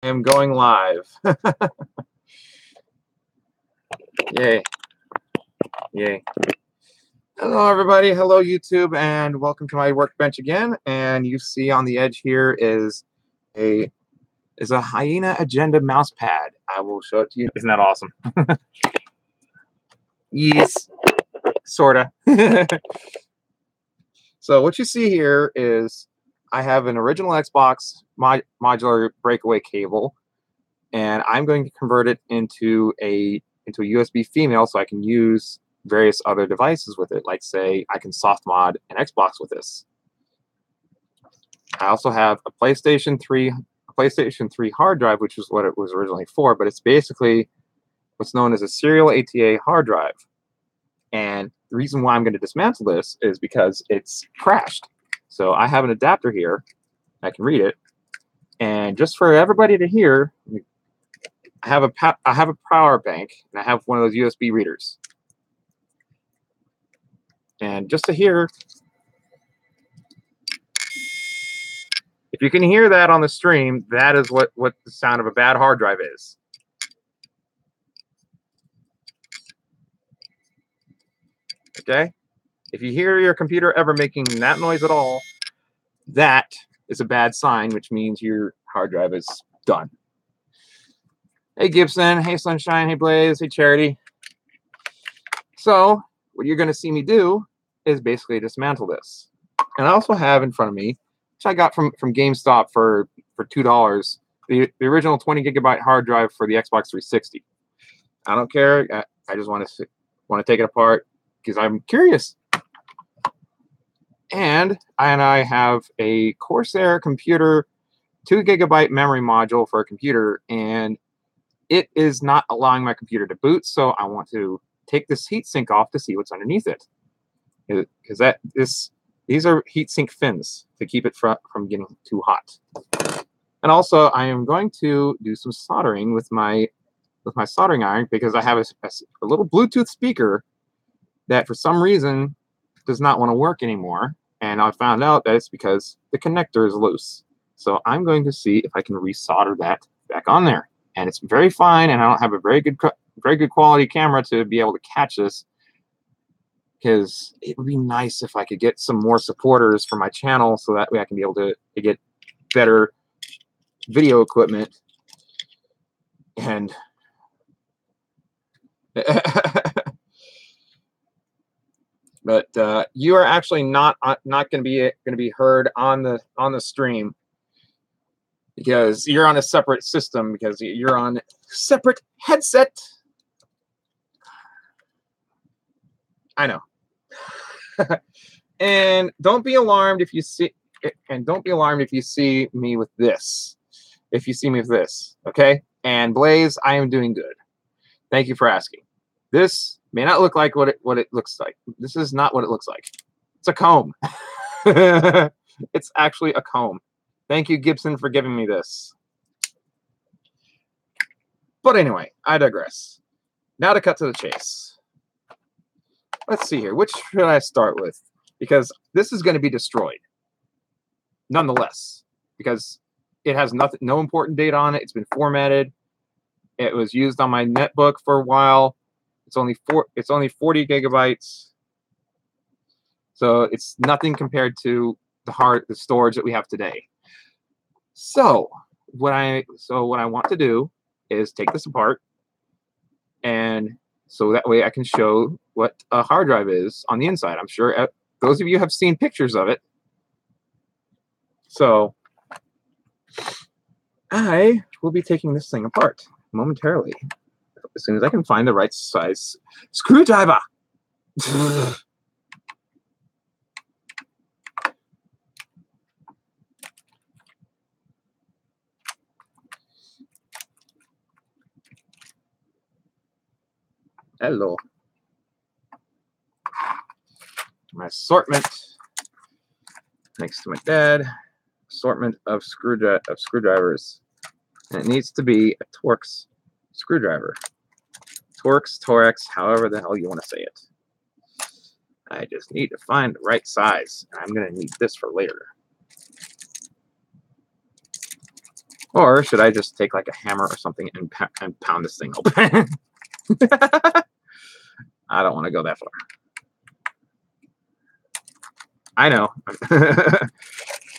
I am going live. Yay. Yay. Hello, everybody. Hello, YouTube, and welcome to my workbench again. And you see on the edge here is a Hyena Agenda mouse pad. I will show it to you. Isn't that awesome? Yes, sorta. So what you see here is I have an original Xbox modular breakaway cable, and I'm going to convert it into a USB female so I can use various other devices with it. Like, say, I can soft mod an Xbox with this. I also have a PlayStation 3 hard drive, which is what it was originally for, but it's basically what's known as a serial ATA hard drive. And the reason why I'm going to dismantle this is because it's crashed. So I have an adapter here. I can read it. And just for everybody to hear, I have a power bank, and I have one of those USB readers. And just to hear, if you can hear that on the stream, that is what the sound of a bad hard drive is. Okay? If you hear your computer ever making that noise at all, that is a bad sign, which means your hard drive is done. Hey, Gibson. Hey, Sunshine. Hey, Blaze. Hey, Charity. So what you're going to see me do is basically dismantle this. And I also have in front of me, which I got from GameStop for $2, the original 20 gigabyte hard drive for the Xbox 360. I don't care. I just want to take it apart because I'm curious. And I have a Corsair computer 2 gigabyte memory module for a computer, and it is not allowing my computer to boot. So I want to take this heatsink off to see what's underneath it, because these are heatsink fins to keep it from getting too hot. And also, I am going to do some soldering with my soldering iron, because I have a little Bluetooth speaker that for some reason does not want to work anymore. And I found out that it's because the connector is loose. So I'm going to see if I can resolder that back on there. And it's very fine, and I don't have a very good quality camera to be able to catch this, because it would be nice if I could get some more supporters for my channel, so that way I can be able to get better video equipment. And but you are actually not going to be heard on the stream, because you're on a separate system, because you're on a separate headset. I know. And don't be alarmed if you see me with this. If you see me with this, okay? And Blaze, I am doing good. Thank you for asking. This may not look like what it looks like. This is not what it looks like. It's a comb. It's actually a comb. Thank you, Gibson, for giving me this. But anyway, I digress. Now to cut to the chase. Let's see here. Which should I start with? Because this is going to be destroyed, nonetheless, because it has no important data on it. It's been formatted. It was used on my netbook for a while. It's only 40 gigabytes, so it's nothing compared to the storage that we have today. So what I want to do is take this apart, and so that way I can show what a hard drive is on the inside. I'm sure those of you have seen pictures of it. So I will be taking this thing apart momentarily, as soon as I can find the right size screwdriver. Hello. My assortment next to my dad. Assortment of screwdrivers. And it needs to be a Torx screwdriver. Torx, Torex, however the hell you want to say it. I just need to find the right size. I'm going to need this for later. Or should I just take like a hammer or something and pound this thing open? I don't want to go that far. I know.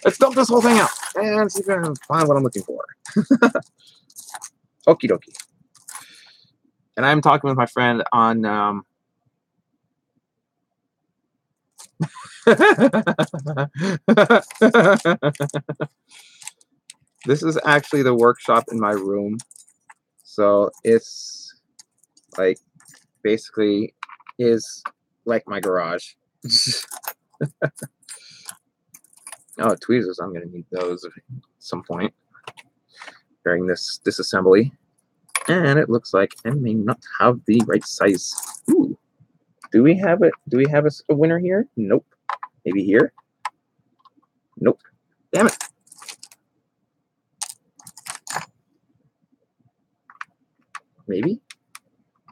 Let's dump this whole thing out and see if I can find what I'm looking for. Okie dokie. And I'm talking with my friend on this is actually the workshop in my room. So it's like basically is like my garage. Oh, tweezers. I'm going to need those at some point during this disassembly. And it looks like I may not have the right size. Ooh. Do we have it? Do we have a winner here? Nope. Maybe here? Nope. Damn it. Maybe?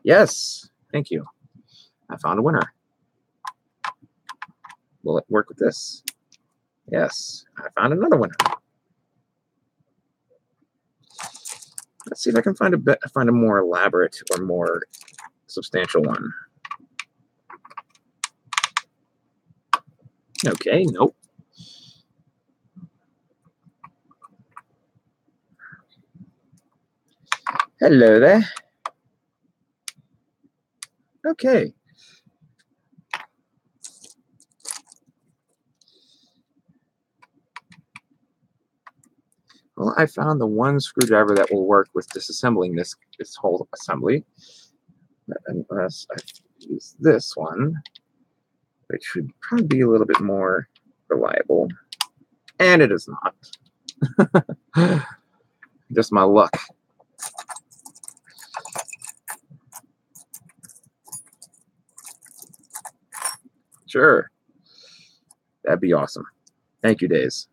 Yes. Thank you. I found a winner. Will it work with this? Yes. I found another winner. Let's see if I can find a more elaborate or more substantial one. Okay, nope. Hello there. Okay. Well, I found the one screwdriver that will work with disassembling this whole assembly. Unless I use this one, which should probably be a little bit more reliable. And it is not. Just my luck. Sure. That'd be awesome. Thank you, Days.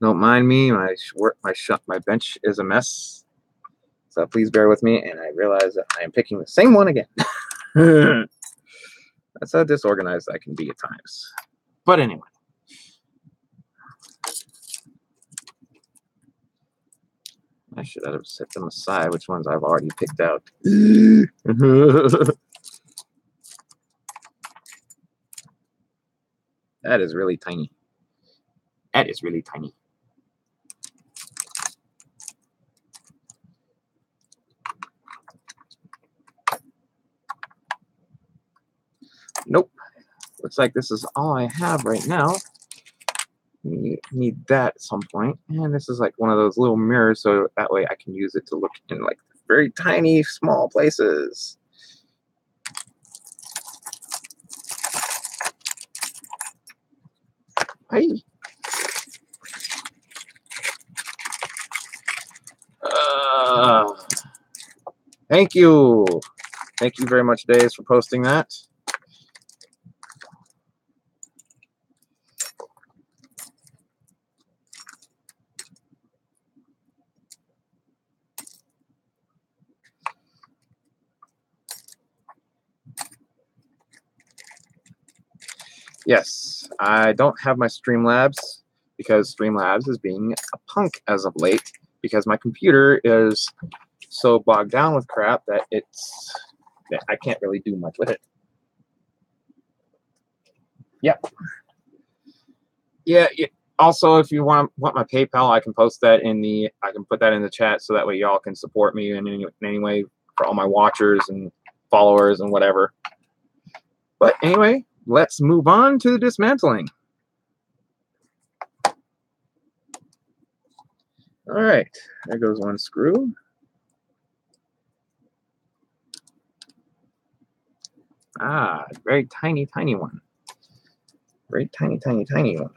Don't mind me. My bench is a mess. So please bear with me. And I realize that I am picking the same one again. That's how disorganized I can be at times. But anyway. I should have set them aside, which ones I've already picked out. That is really tiny. That is really tiny. Nope. Looks like this is all I have right now. Need that at some point. And this is like one of those little mirrors, so that way I can use it to look in like very tiny, small places. Hey. Thank you. Thank you very much, Days, for posting that. Yes, I don't have my Streamlabs because Streamlabs is being a punk as of late because my computer is so bogged down with crap that I can't really do much with it. Yep. Yeah. Also, if you want my PayPal, I can post that I can put that in the chat so that way y'all can support me in any way for all my watchers and followers and whatever. But anyway, let's move on to the dismantling. All right, there goes one screw. Ah, very tiny, tiny one. Very tiny, tiny, tiny one.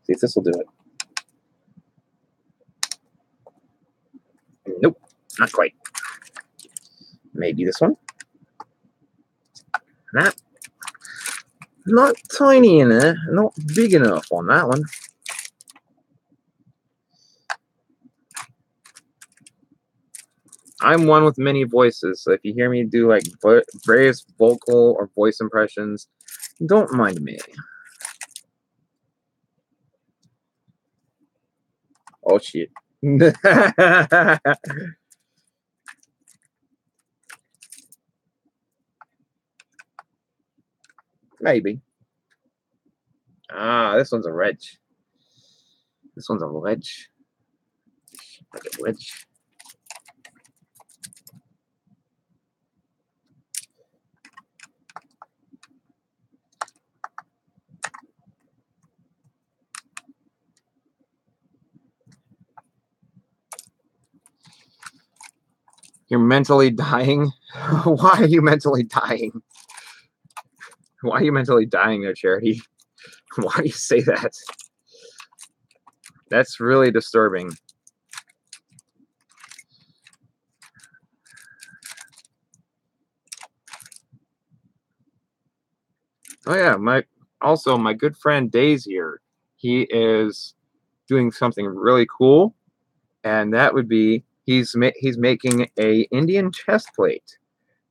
See if this will do it. Nope, not quite. Maybe this one. That. Not tiny in it, not big enough on that one. I'm one with many voices, so if you hear me do like various vocal or voice impressions, don't mind me. Oh shit. Maybe. Ah, this one's a wedge. This one's a wedge. Like a wedge. You're mentally dying? Why are you mentally dying? Why are you mentally dying there, Charity? Why do you say that? That's really disturbing. Oh yeah, my good friend Days here. He is doing something really cool, and that would be he's making a Indian chest plate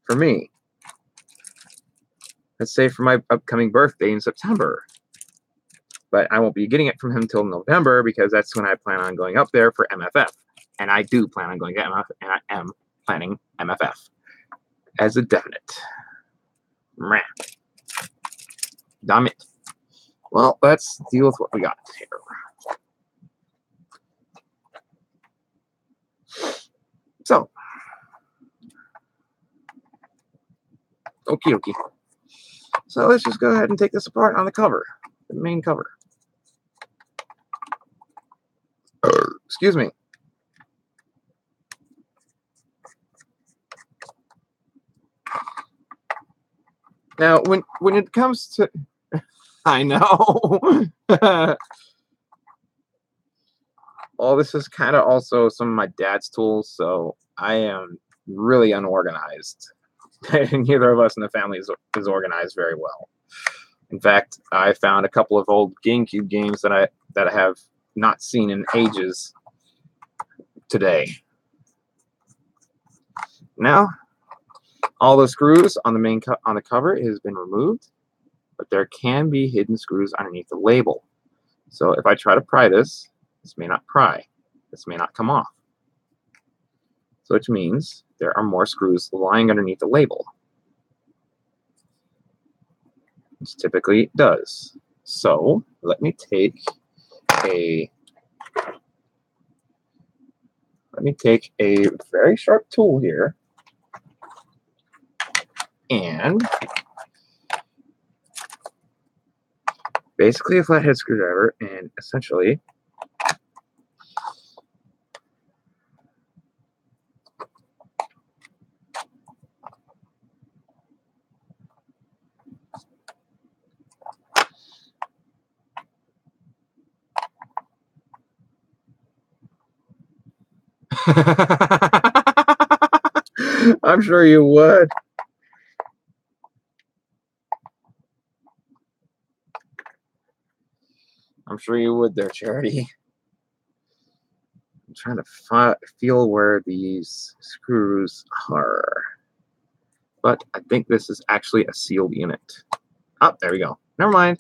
for me. Let's say for my upcoming birthday in September. But I won't be getting it from him until November because that's when I plan on going up there for MFF. And I do plan on going to MFF, and I am planning MFF as a definite. Meh. Damn it. Well, let's deal with what we got here. So, okie dokie. So let's just go ahead and take this apart on the cover, the main cover. Excuse me. Now, when it comes to, I know. All this is kind of also some of my dad's tools, so I am really unorganized. Neither of us in the family is organized very well. In fact, I found a couple of old GameCube games that I have not seen in ages today. Now, all the screws on the cover has been removed, but there can be hidden screws underneath the label. So if I try to pry this may not pry. This may not come off. So which means there are more screws lying underneath the label. Which typically does. So let me take a very sharp tool here and basically a flathead screwdriver, and essentially I'm sure you would. I'm sure you would there, Charity. I'm trying to feel where these screws are. But I think this is actually a sealed unit. Oh, there we go. Never mind.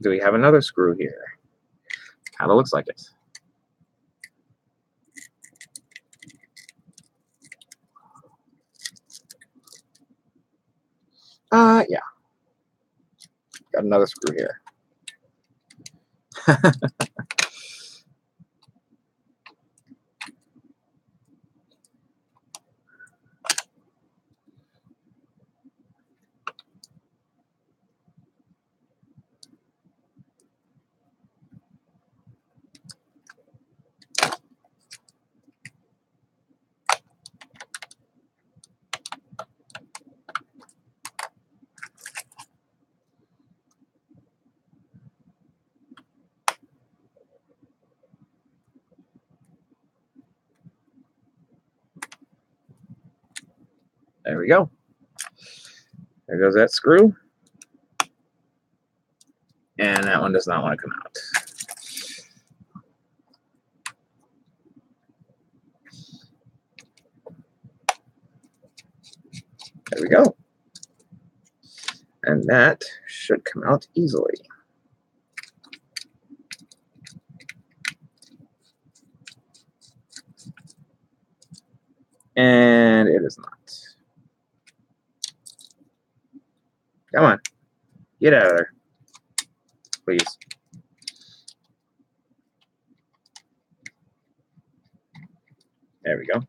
Do we have another screw here? Kind of looks like it. Yeah. Got another screw here. There we go. There goes that screw. And that one does not want to come out. There we go. And that should come out easily. And it is not. Come on. Get out of there. Please. There we go.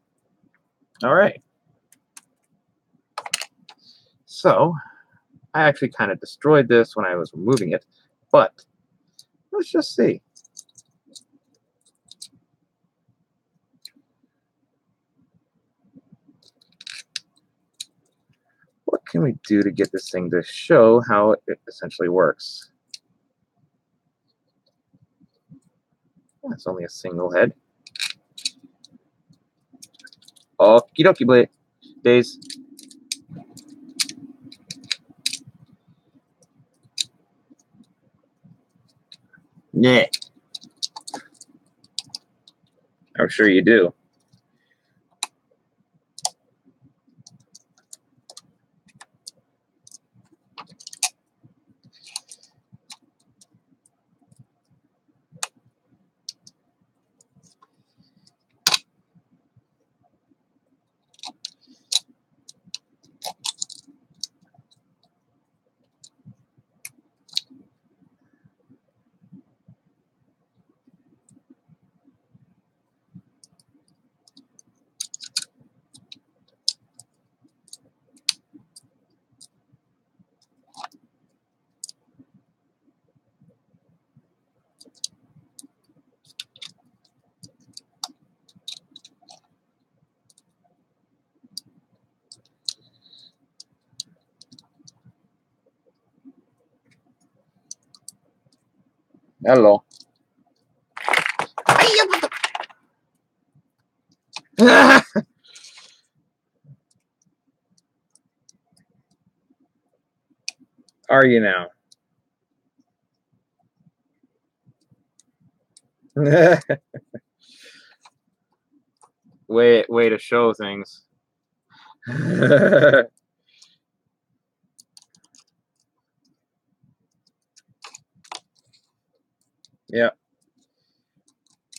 All right. So I actually kind of destroyed this when I was removing it, but let's just see. What can we do to get this thing to show how it essentially works? It's only a single head. Okie dokie, blade days. Yeah. I'm sure you do. Hello. Are you now? way to show things. Yeah.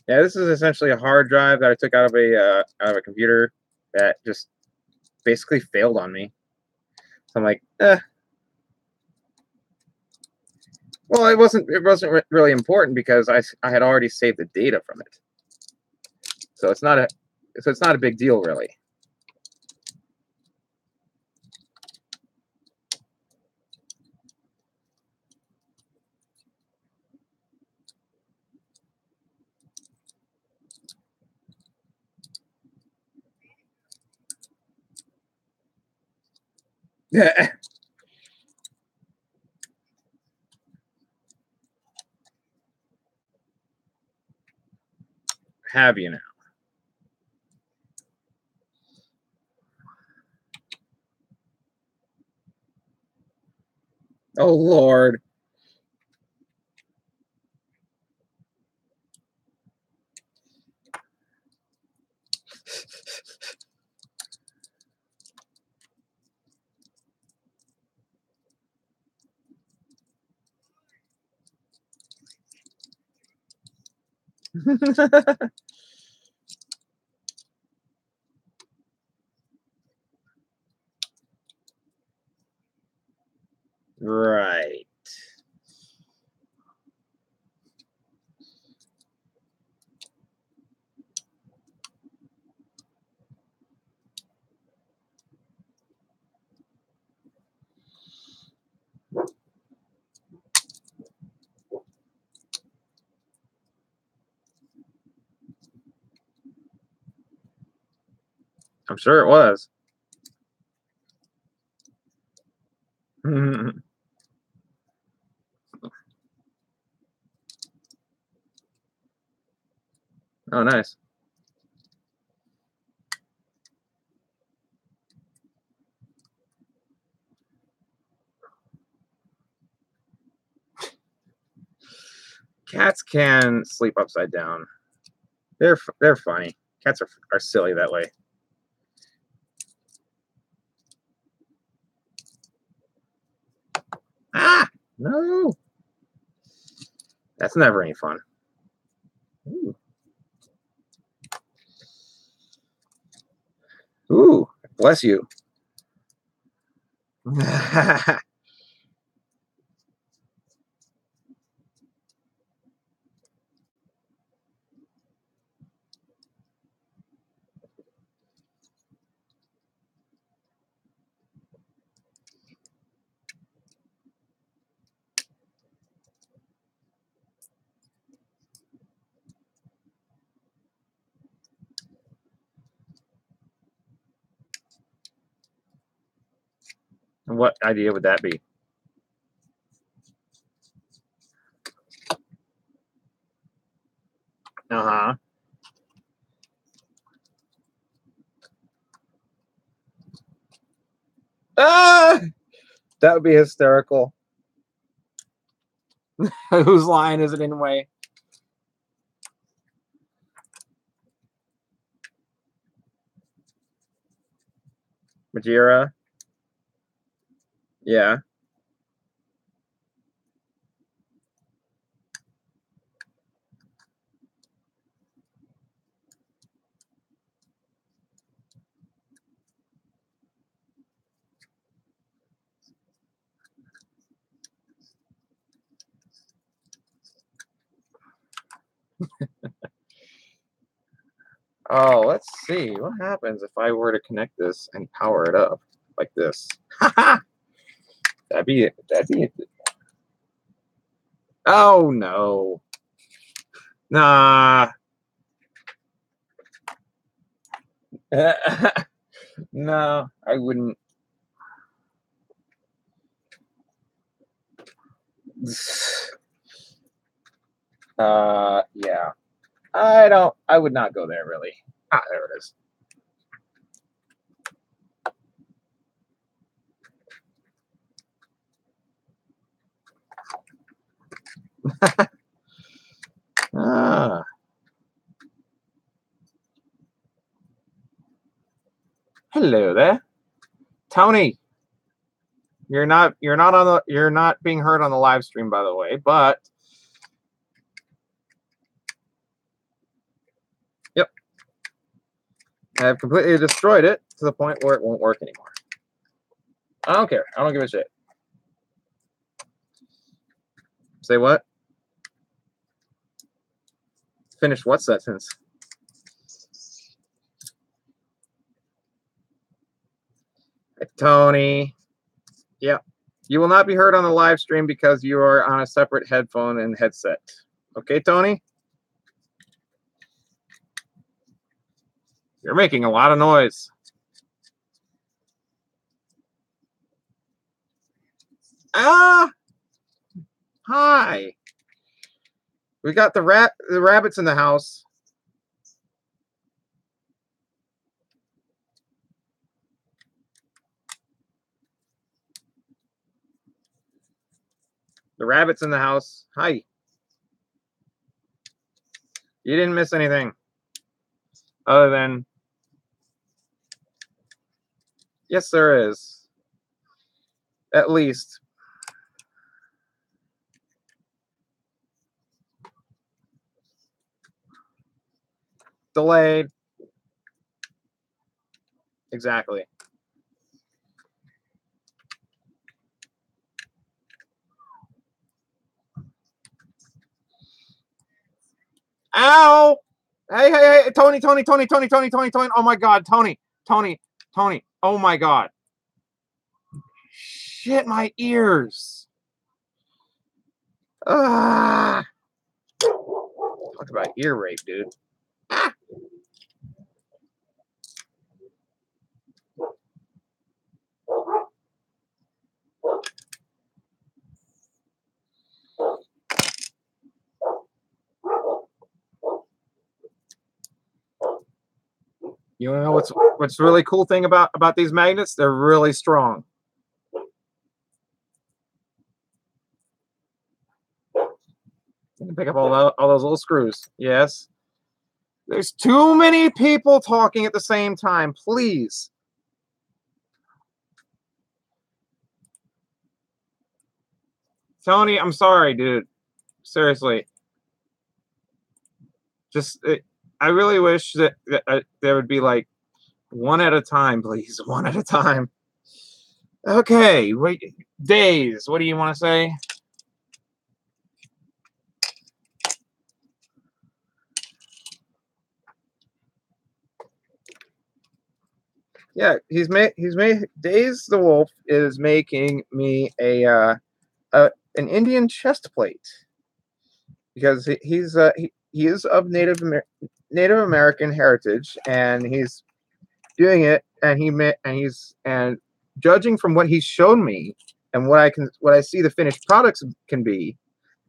Yeah, this is essentially a hard drive that I took out of a computer that just basically failed on me. So I'm like, well, it wasn't really important because I had already saved the data from it. So it's not a big deal really. Have you now? Oh Lord. Right. I'm sure it was. Oh, nice. Cats can sleep upside down. They're funny. Cats are silly that way. Ah, no. That's never any fun. Ooh. Ooh, bless you. What idea would that be? Uh-huh. Ah! That would be hysterical. Whose line is it anyway? Majira? Yeah. Oh, let's see. What happens if I were to connect this and power it up like this? That'd be it. Oh no. Nah. No, I wouldn't. Yeah. I would not go there really. Ah, there it is. Ah. Hello there. Tony. You're not being heard on the live stream, by the way, but yep. I've completely destroyed it to the point where it won't work anymore. I don't care. I don't give a shit. Say what? Finish what sentence? Tony. Yeah. You will not be heard on the live stream because you are on a separate headphone and headset. Okay, Tony? You're making a lot of noise. Ah! Hi. We got the rabbits in the house. The rabbit's in the house. Hi. You didn't miss anything. Other than... Yes, there is. At least. Delayed. Exactly. Ow! Hey, Tony. Oh my God, Tony. Oh my God. Shit, my ears. Ah. Talk about ear rape, dude. Ah. You know what's really cool thing about these magnets? They're really strong. Pick up all those little screws. Yes. There's too many people talking at the same time. Please. Tony, I'm sorry, dude. Seriously. Just, I really wish that there would be like one at a time, please. One at a time. Okay. Wait. Days. What do you want to say? Yeah, he's made Days the Wolf is making me an Indian chest plate because he is of Native American heritage, and he's doing it, and and judging from what he's shown me and what I see the finished products can be,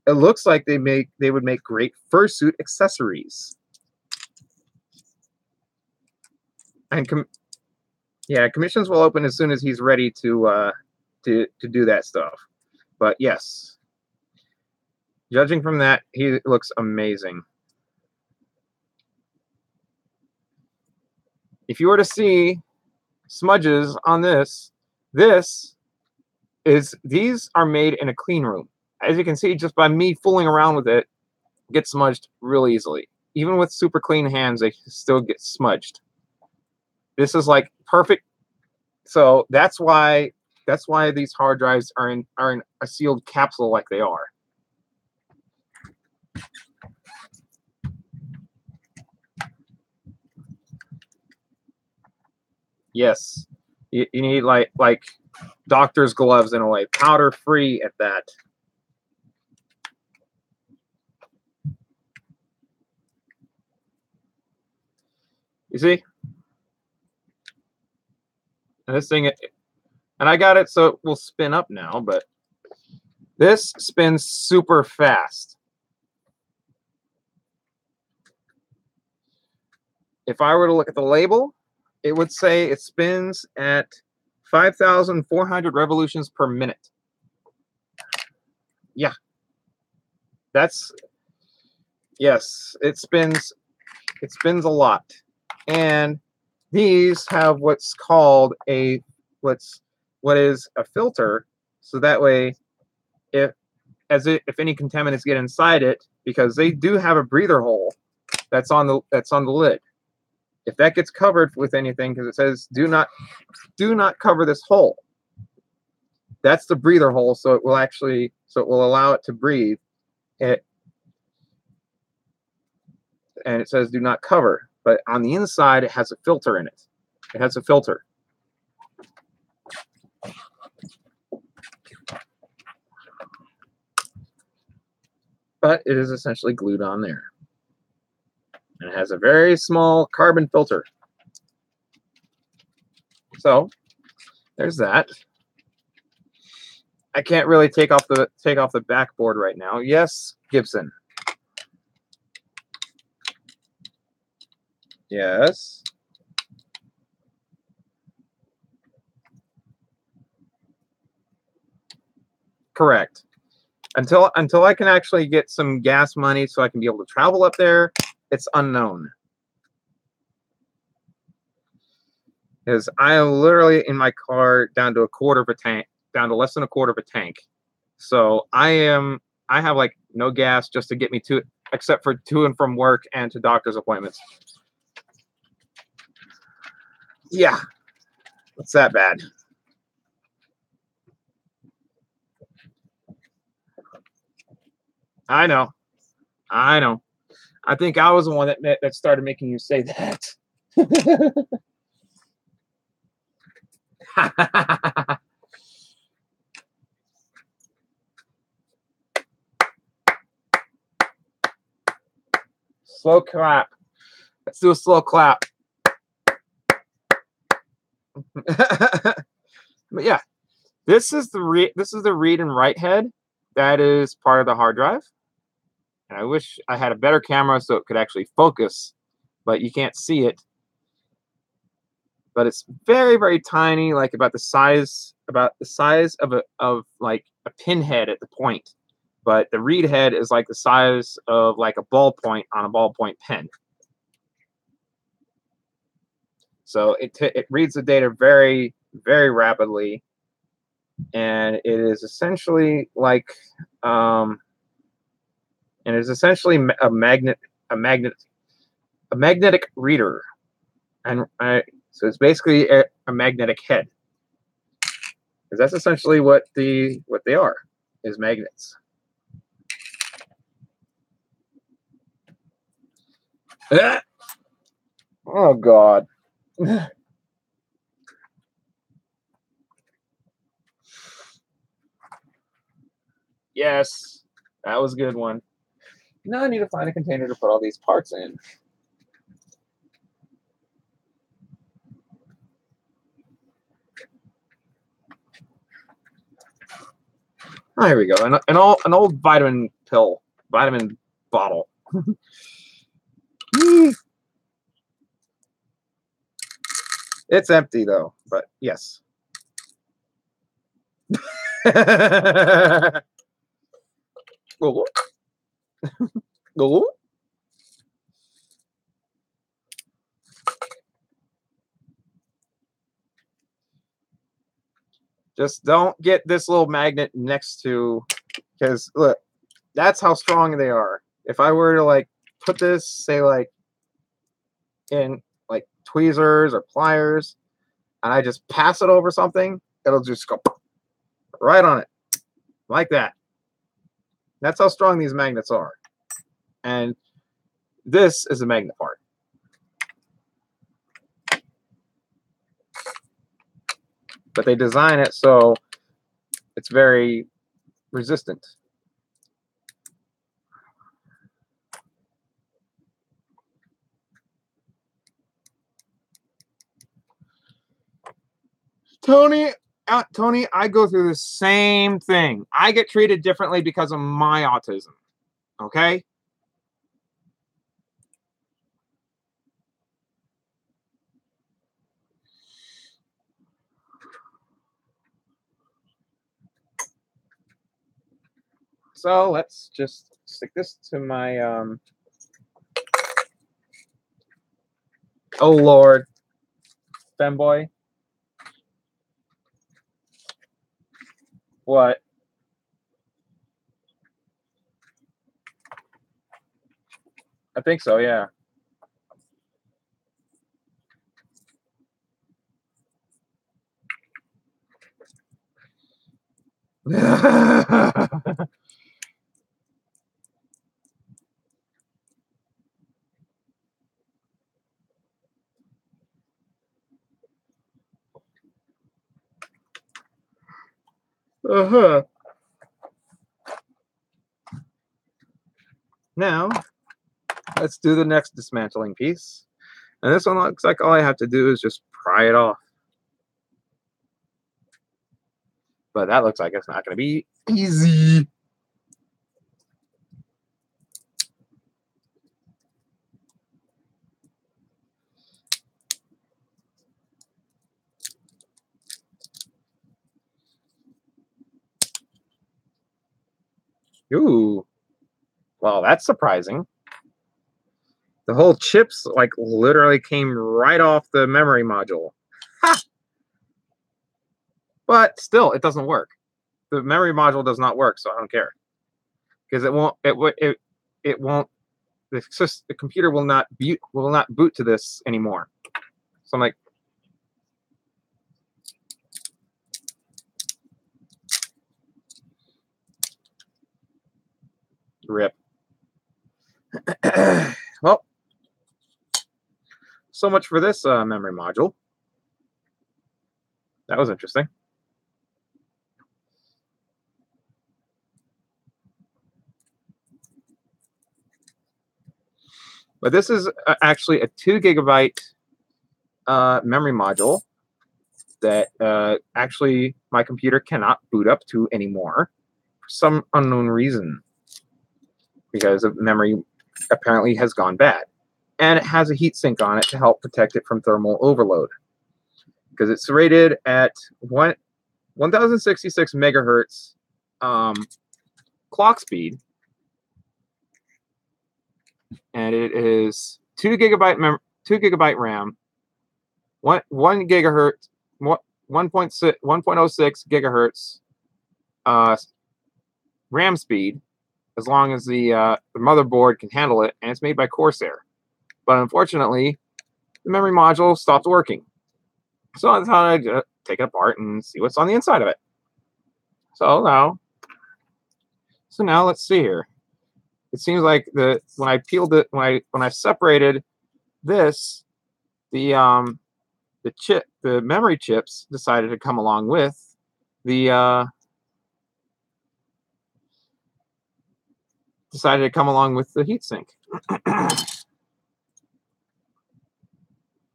it looks like they would make great fursuit accessories. And yeah, commissions will open as soon as he's ready to do that stuff. But yes, judging from that, he looks amazing. If you were to see smudges on these are made in a clean room. As you can see, just by me fooling around with it, gets smudged real easily. Even with super clean hands, they still get smudged. This is like perfect. So that's why these hard drives are in a sealed capsule like they are. Yes, you need like doctor's gloves in a way, powder free at that. You see, and this thing, and I got it so it will spin up now, but this spins super fast. If I were to look at the label, it would say it spins at 5,400 revolutions per minute. Yeah. Yes, it spins a lot. And these have what's called what is a filter, so that way if any contaminants get inside it, because they do have a breather hole that's on the lid. If that gets covered with anything, because it says do not cover this hole. That's the breather hole, so it will allow it to breathe. And it says do not cover, but on the inside it has a filter in it. It has a filter. But it is essentially glued on there. And it has a very small carbon filter. So there's that. I can't really take off the backboard right now. Yes, Gibson. Yes. Correct. Until I can actually get some gas money so I can be able to travel up there, it's unknown. Because I am literally in my car down to less than a quarter of a tank. So I have like no gas just to get me except for to and from work and to doctor's appointments. Yeah, it's that bad. I know. I think I was the one that started making you say that. Slow clap. Let's do a slow clap. But yeah, this is the read and write head that is part of the hard drive. And I wish I had a better camera so it could actually focus, but you can't see it. But it's very, very tiny, like about the size of like a pinhead at the point. but the read head is like the size of like a ballpoint on a ballpoint pen. So it reads the data very, very rapidly, and it is essentially like a magnetic reader, and so it's basically a magnetic head, because that's essentially what they are, is magnets. Oh God. Yes, that was a good one. Now I need to find a container to put all these parts in. Oh, here we go. An old vitamin bottle. It's empty though, but yes. Go. Go. Just don't get this little magnet next to, because look, that's how strong they are. If I were to like put this, say like in like tweezers or pliers, and I just pass it over something, it'll just go right on it, like that. That's how strong these magnets are. And this is a magnet part. But they design it so it's very resistant. Tony, I go through the same thing. I get treated differently because of my autism. Okay? So let's just stick this to my oh Lord, femboy. What? I think so, yeah. Uh-huh. Now, let's do the next dismantling piece. And this one looks like all I have to do is just pry it off. But that looks like it's not going to be easy. Ooh. Well, that's surprising. The whole chips like literally came right off the memory module. Ha! But still, it doesn't work. The memory module does not work, so I don't care. Because it won't the computer will not boot to this anymore. So I'm like, rip. Well, so much for this memory module. That was interesting. But this is actually a 2 gigabyte memory module that actually my computer cannot boot up to anymore for some unknown reason, because the memory apparently has gone bad. And it has a heatsink on it to help protect it from thermal overload, because it's rated at 1066 megahertz clock speed, and it is 2 GB RAM, 1 gigahertz, 1.06 gigahertz RAM speed, as long as the motherboard can handle it, and it's made by Corsair. But unfortunately, the memory module stopped working. So I thought I'd take it apart and see what's on the inside of it. So now let's see here. It seems like when I peeled it, when I separated this, the memory chips decided to come along with the heatsink.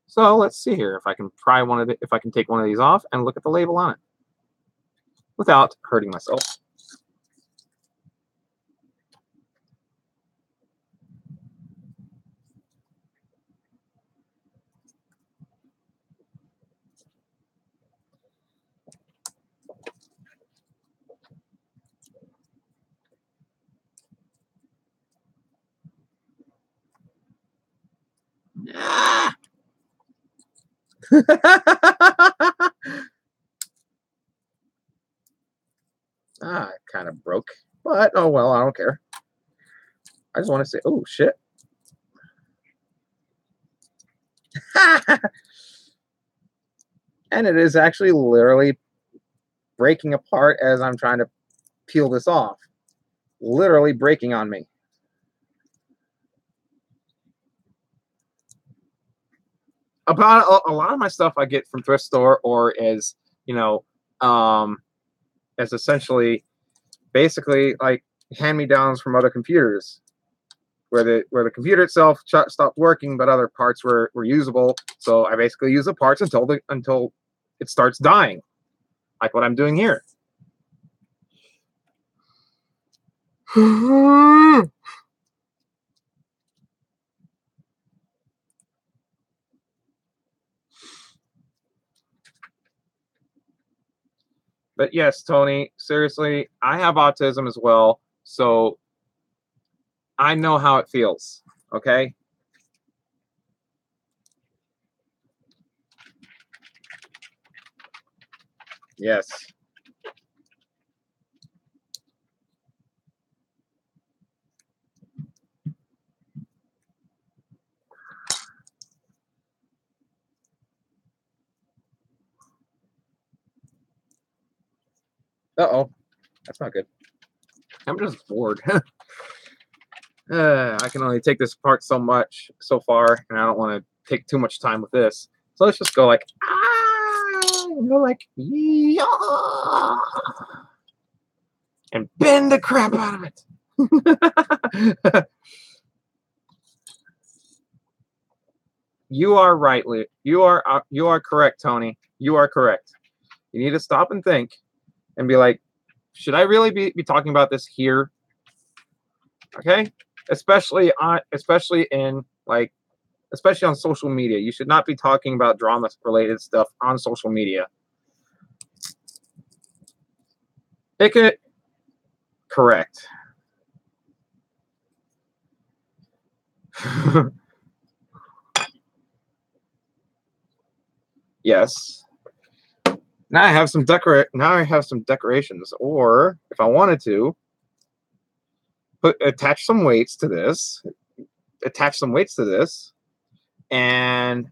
So let's see here if I can if I can take one of these off and look at the label on it without hurting myself. It kind of broke, but oh well, I don't care. I just want to say, oh shit. And it is actually literally breaking apart as I'm trying to peel this off. Literally breaking on me. About a lot of my stuff I get from thrift store, or as as essentially basically like hand-me-downs from other computers, where the computer itself stopped working, but other parts were usable. So I basically use the parts until it starts dying, like what I'm doing here. But yes, Tony, seriously, I have autism as well, so I know how it feels, okay? Yes. Uh-oh. That's not good. I'm just bored. I can only take this apart so far, and I don't want to take too much time with this. So let's just go like, yeah, and bend the crap out of it. You are right, Lee. You are correct, Tony. You are correct. You need to stop and think and be like, should I really be talking about this here? Okay? Especially on social media. You should not be talking about drama related stuff on social media. It could correct. Yes. Now I have some decorations, or if I wanted to, attach some weights to this, and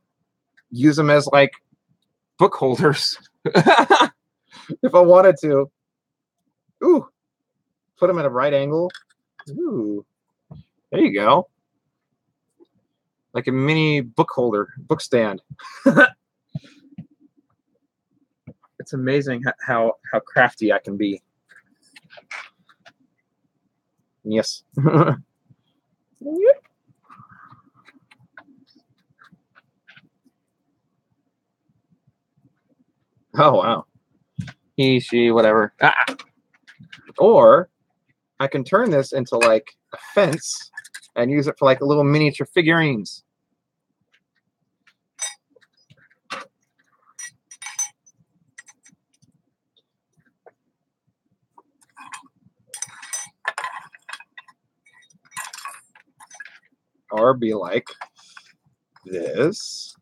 use them as like book holders. If I wanted to. Ooh, put them at a right angle. Ooh, there you go. Like a mini book holder, book stand. It's amazing how crafty I can be. Yes. Oh wow. He, she, whatever. Or I can turn this into like a fence and use it for like a little miniature figurines. or be like this.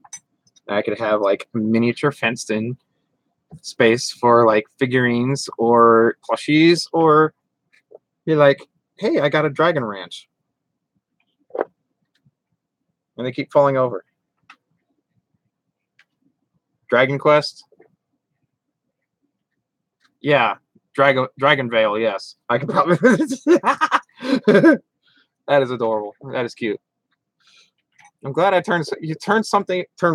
I could have like a miniature fenced-in space for like figurines or plushies, or be like, hey, I got a dragon ranch, and they keep falling over. Dragon Quest, yeah. Dragon Veil, yes. I could probably. That is adorable. That is cute. I'm glad I turned. You turn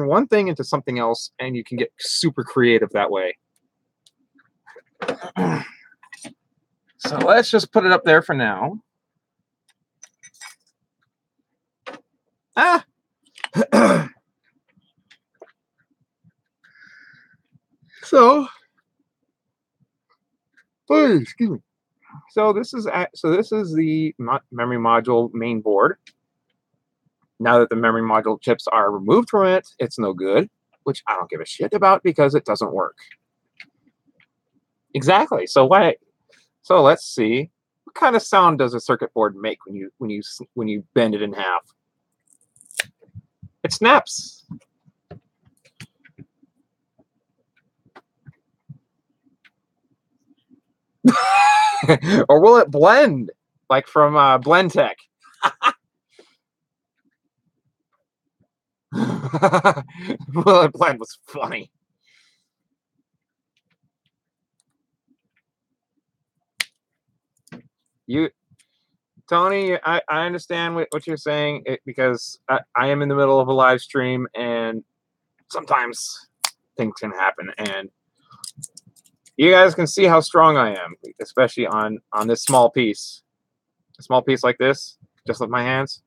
one thing into something else, and you can get super creative that way. So let's just put it up there for now. Ah. So, please excuse me. So this is the memory module main board. Now that the memory module chips are removed from it, it's no good, which I don't give a shit about because it doesn't work. Exactly. So why? So let's see. What kind of sound does a circuit board make when you bend it in half? It snaps. Or will it blend? Like from Blend Tech. Will it blend was funny. Tony, I understand what you're saying because I am in the middle of a live stream and sometimes things can happen, and you guys can see how strong I am, especially on this small piece. A small piece like this, just with my hands.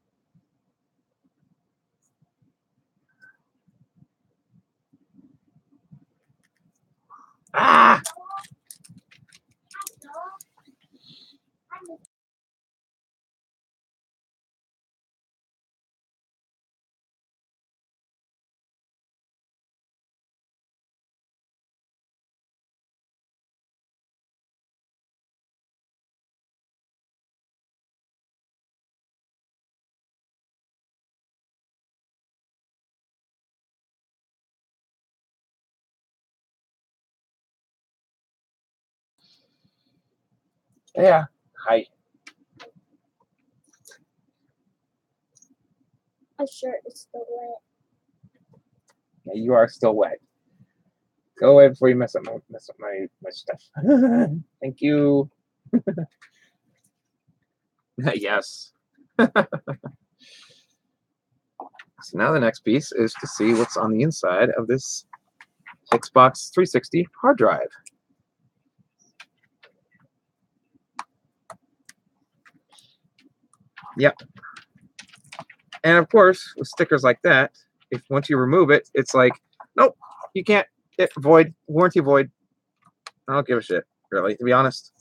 Ah! Yeah. Hi. My shirt is still wet. Yeah, you are still wet. Go away before you mess up my stuff. Thank you. Yes. So now the next piece is to see what's on the inside of this Xbox 360 hard drive. Yep. And of course, with stickers like that, if once you remove it, it's like, nope, you can't. Void, warranty void. I don't give a shit, really, to be honest.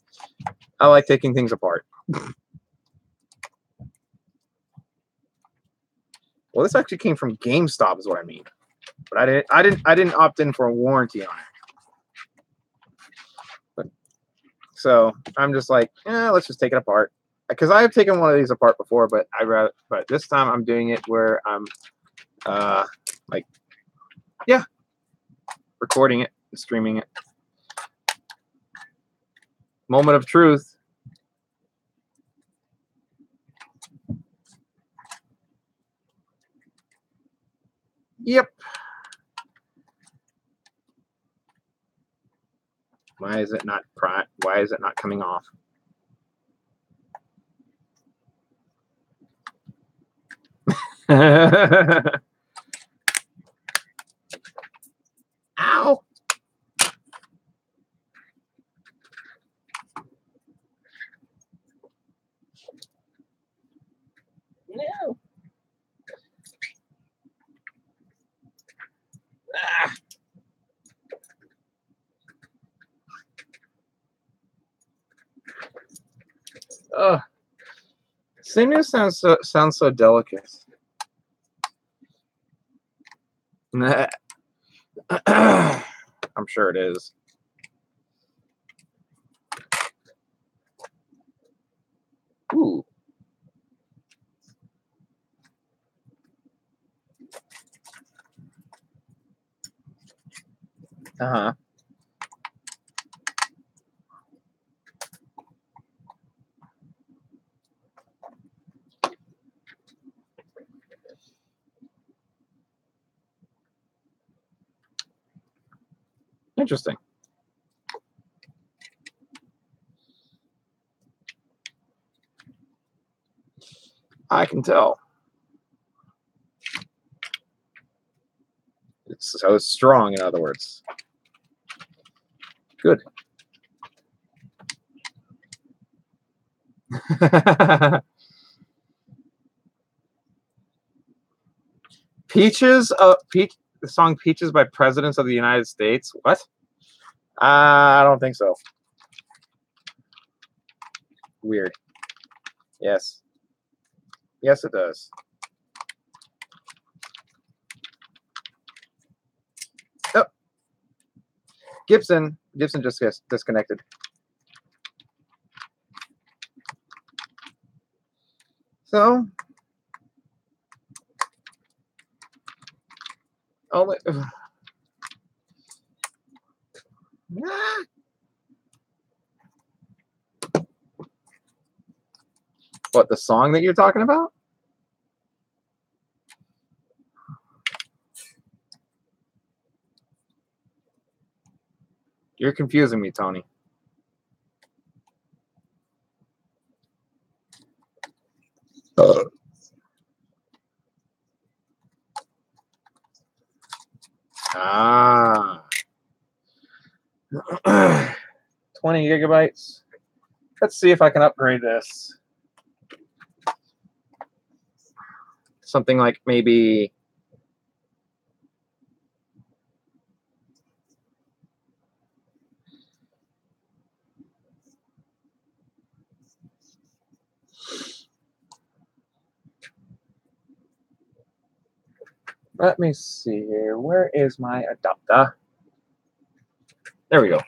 I like taking things apart. Well, this actually came from GameStop, is what I mean. But I didn't opt in for a warranty on it. So I'm just like, let's just take it apart. Because I have taken one of these apart before, but this time I'm doing it where I'm like, yeah, recording it and streaming it. Moment of truth. Yep. Why is it not coming off? Ow! No. Ah. Ugh. Singing sounds so delicate. I'm sure it is. Ooh. Uh-huh. Interesting. I can tell. It's so strong, in other words. Good. Peaches, the song Peaches by Presidents of the United States. What? I don't think so. Weird. Yes. Yes, it does. Oh. Gibson just gets disconnected. So, oh, what, the song that you're talking about? You're confusing me, Tony. Ah. 20 gigabytes. Let's see if I can upgrade this. Something like maybe let me see here. Where is my adapter? There we go.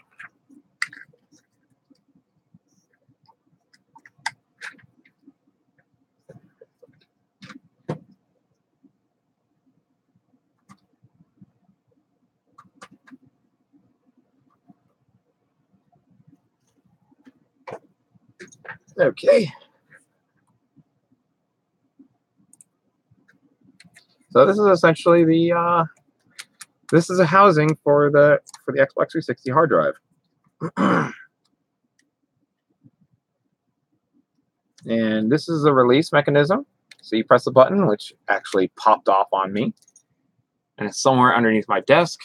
Okay. So this is essentially the this is a housing for the Xbox 360 hard drive. And this is the release mechanism. So you press the button, which actually popped off on me. And it's somewhere underneath my desk.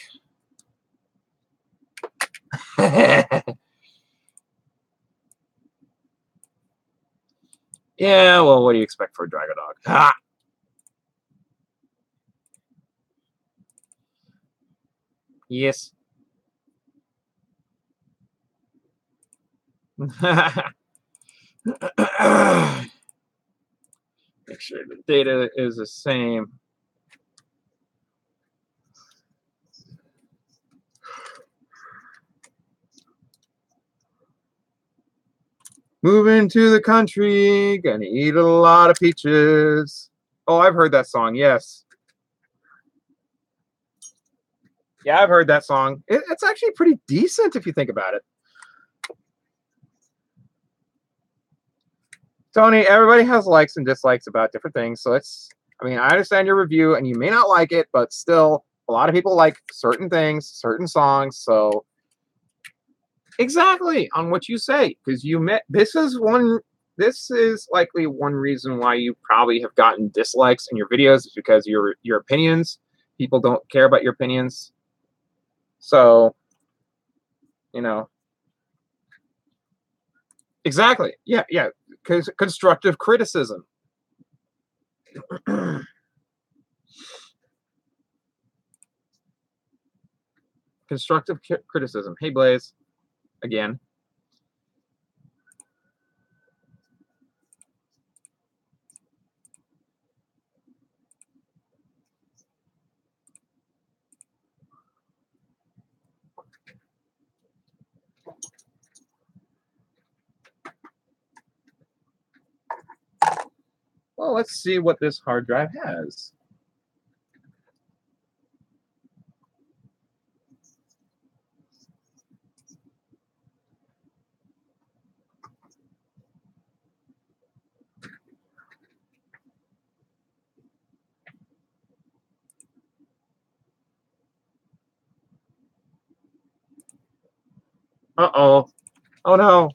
Yeah, well, what do you expect for a Dragon Dog? Ah! Yes. Make sure the data is the same. Moving to the country, gonna eat a lot of peaches. Oh, I've heard that song, yes. Yeah, I've heard that song. It's actually pretty decent if you think about it. Tony, everybody has likes and dislikes about different things. So I mean, I understand your review and you may not like it, but still, a lot of people like certain things, certain songs. So, exactly on what you say, because this is likely one reason why you probably have gotten dislikes in your videos is because your opinions, people don't care about your opinions. So, exactly. Yeah, yeah. Because constructive criticism. Constructive criticism. Hey, Blaze. Again. Well, let's see what this hard drive has. Uh-oh. Oh no.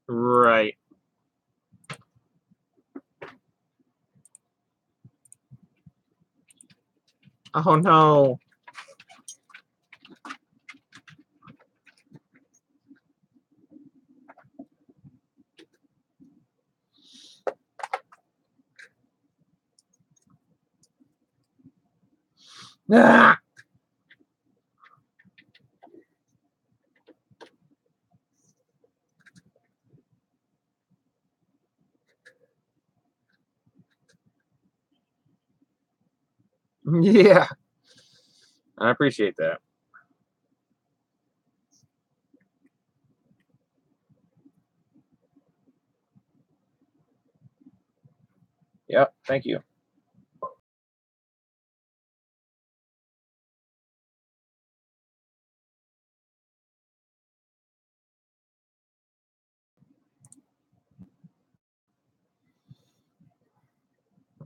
Right. Oh no. Ah! Yeah, I appreciate that. Yep, thank you.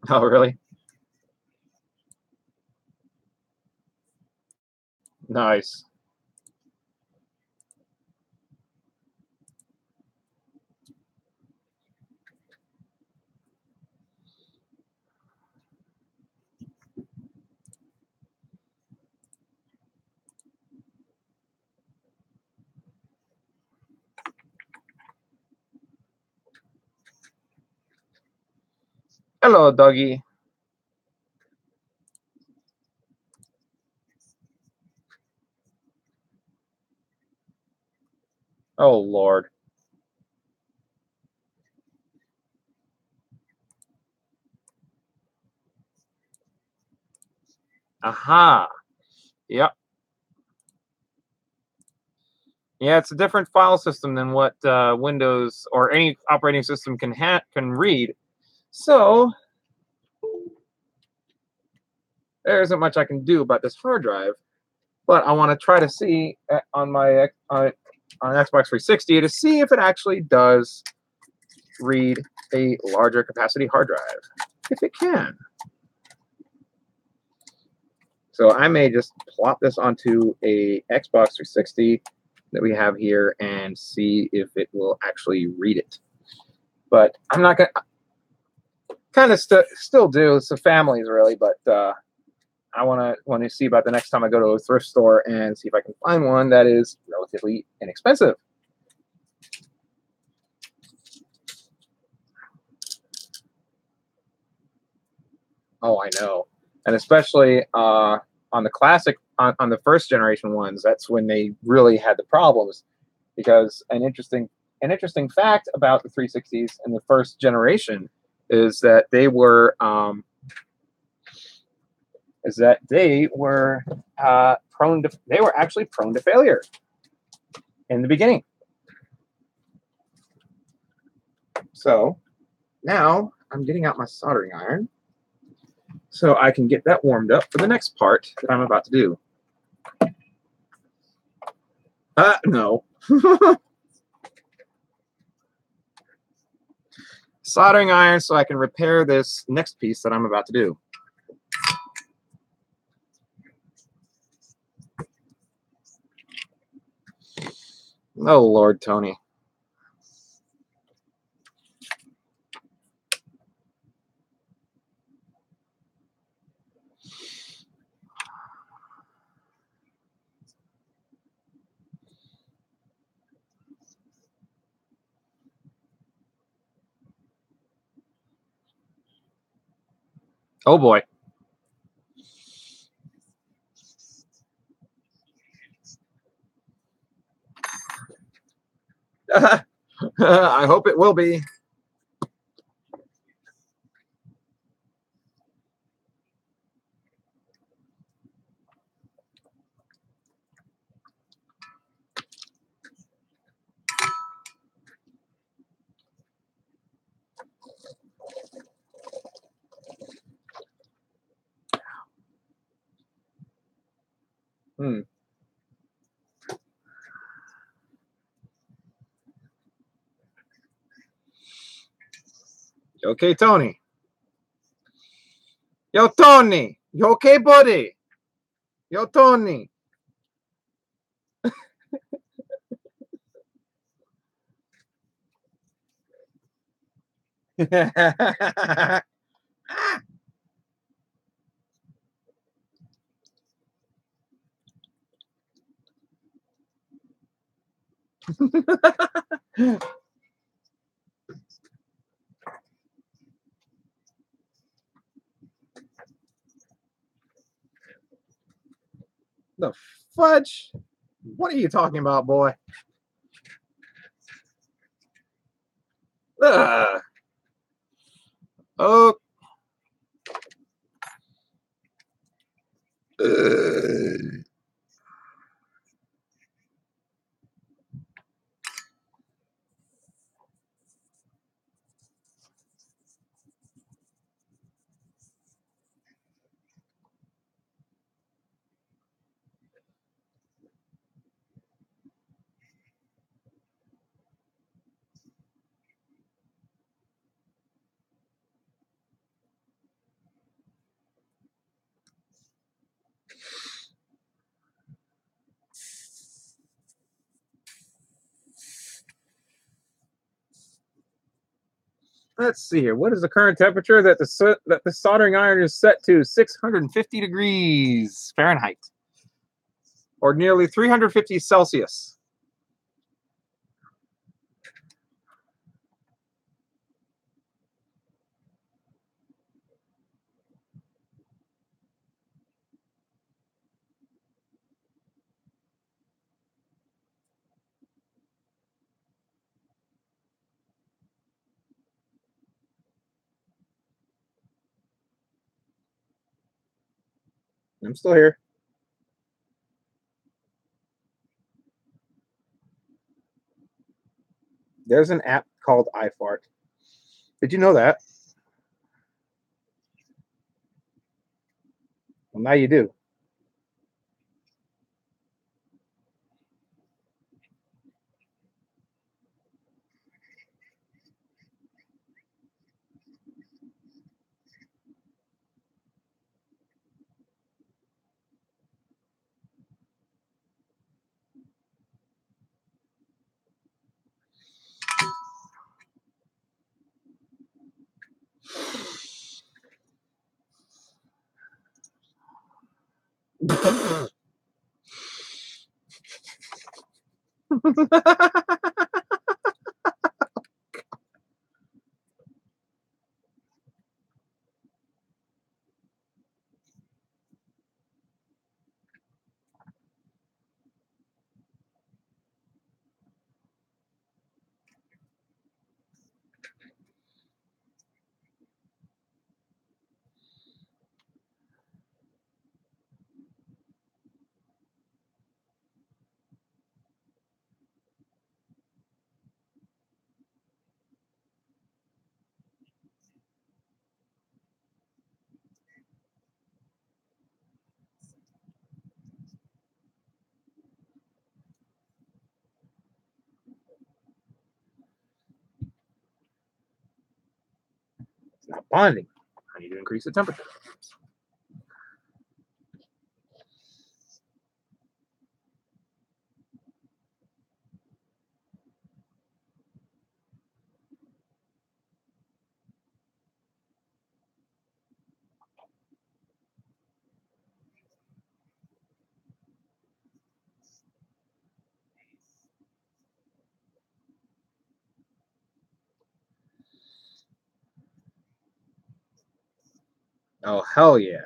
Oh, really? Nice. Hello, doggy. Oh, Lord. Aha. Yep. Yeah, it's a different file system than what Windows or any operating system can read. So there isn't much I can do about this hard drive. But I want to try to see on my on Xbox 360 to see if it actually does read a larger capacity hard drive. If it can. So I may just plop this onto a Xbox 360 that we have here and see if it will actually read it. But I'm not gonna kind of still do. It's the families really, but I want to see about the next time I go to a thrift store and see if I can find one that is relatively inexpensive. Oh, I know, and especially on the classic on the first generation ones, that's when they really had the problems. Because an interesting fact about the 360s and the first generation is that they were they were actually prone to failure in the beginning. So now I'm getting out my soldering iron so I can get that warmed up for the next part that I'm about to do. No. Soldering iron so I can repair this next piece that I'm about to do. Oh, Lord, Tony. Oh, boy. I hope it will be. Hmm. You okay, Tony? Yo, Tony. You okay, buddy? Yo, Tony. The fudge? What are you talking about, boy? Ugh. Oh. Ugh. Let's see here. What is the current temperature that the soldering iron is set to? 650 degrees Fahrenheit, or nearly 350 Celsius. I'm still here. There's an app called iFart. Did you know that? Well, now you do. It's not bonding. I need to increase the temperature. Oh, hell yeah.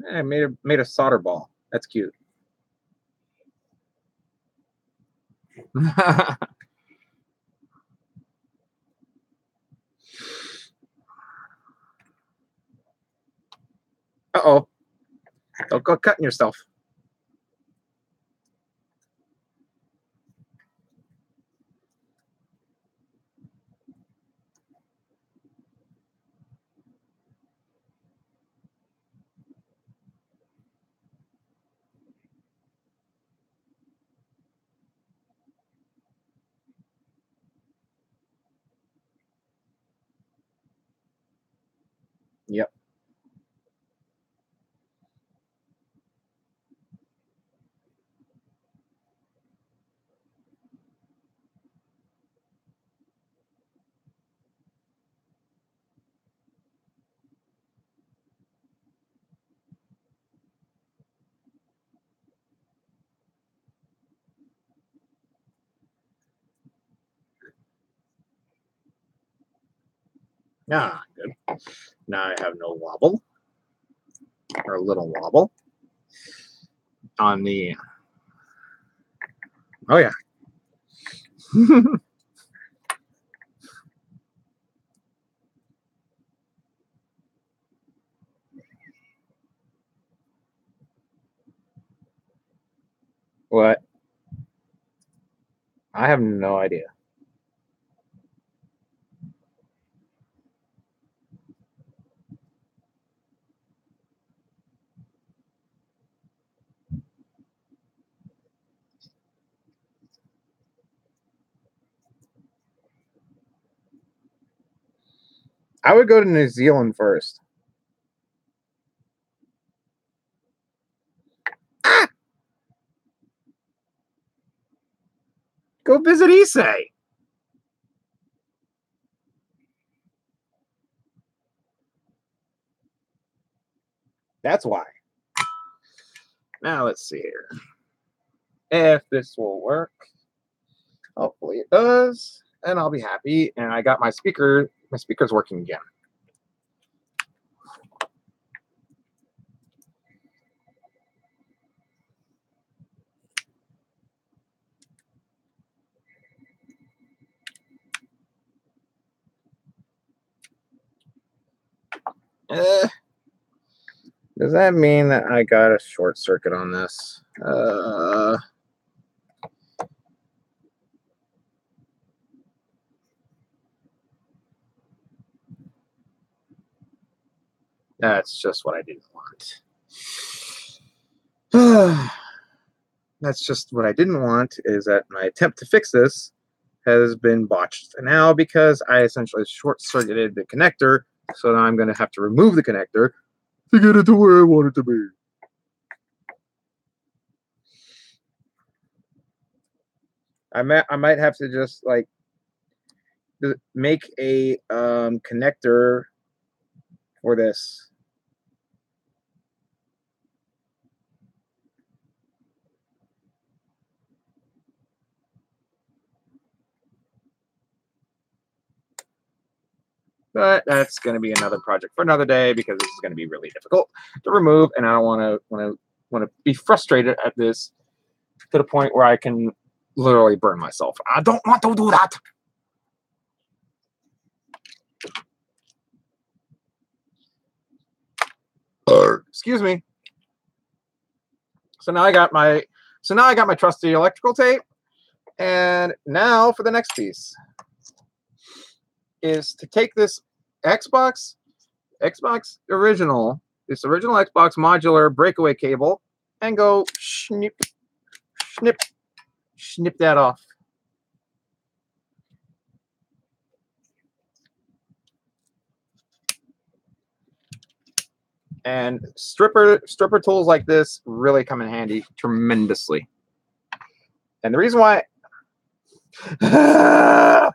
I made a solder ball. That's cute. Uh-oh. Don't go cutting yourself. Yep. Ah, good. Now I have no wobble, or a little wobble on the. Oh yeah. What? I have no idea. I would go to New Zealand first. Ah! Go visit Issei. That's why. Now let's see here. If this will work. Hopefully it does. And I'll be happy. And I got my speaker's working again. Does that mean that I got a short circuit on this? That's just what I didn't want. That's just what I didn't want, is that my attempt to fix this has been botched now because I essentially short-circuited the connector, so now I'm going to have to remove the connector to get it to where I want it to be. I might have to just like make a connector for this. But that's going to be another project for another day because this is going to be really difficult to remove, and I don't want to be frustrated at this to the point where I can literally burn myself. I don't want to do that. Excuse me. So now I got my trusty electrical tape, and now for the next piece is to take this Xbox original, this original Xbox modular breakaway cable, and go snip that off. And stripper tools like this really come in handy tremendously. And the reason why oh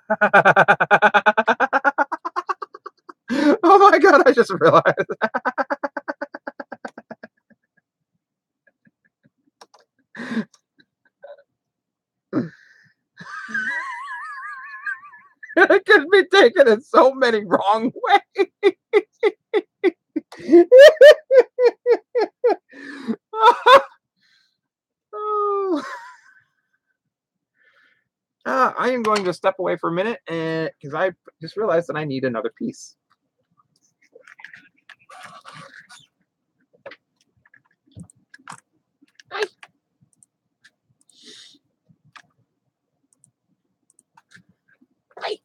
my god, I just realized. It could be taken in so many wrong ways. I am going to step away for a minute because I just realized that I need another piece. Hi. Hi.